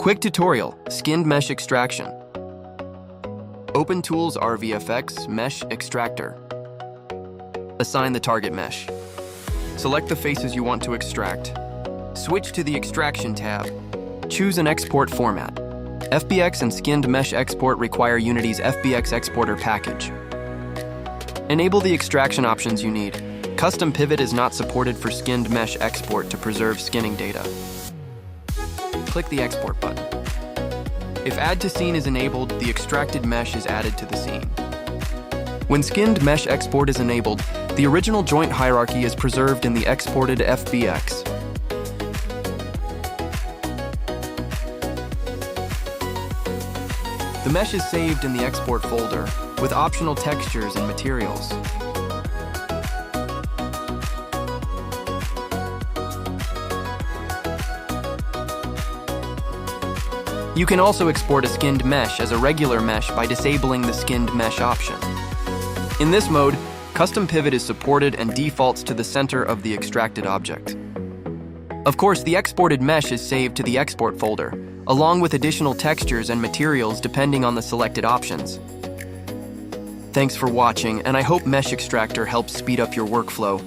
Quick tutorial, skinned mesh extraction. Open Tools RVFX Mesh Extractor. Assign the target mesh. Select the faces you want to extract. Switch to the Extraction tab. Choose an export format. FBX and skinned mesh export require Unity's FBX exporter package. Enable the extraction options you need. Custom pivot is not supported for skinned mesh export to preserve skinning data. Click the Export button. If Add to Scene is enabled, the extracted mesh is added to the scene. When skinned mesh export is enabled, the original joint hierarchy is preserved in the exported FBX. The mesh is saved in the export folder with optional textures and materials. You can also export a skinned mesh as a regular mesh by disabling the skinned mesh option. In this mode, custom pivot is supported and defaults to the center of the extracted object. Of course, the exported mesh is saved to the export folder, along with additional textures and materials depending on the selected options. Thanks for watching, and I hope Mesh Extractor helps speed up your workflow.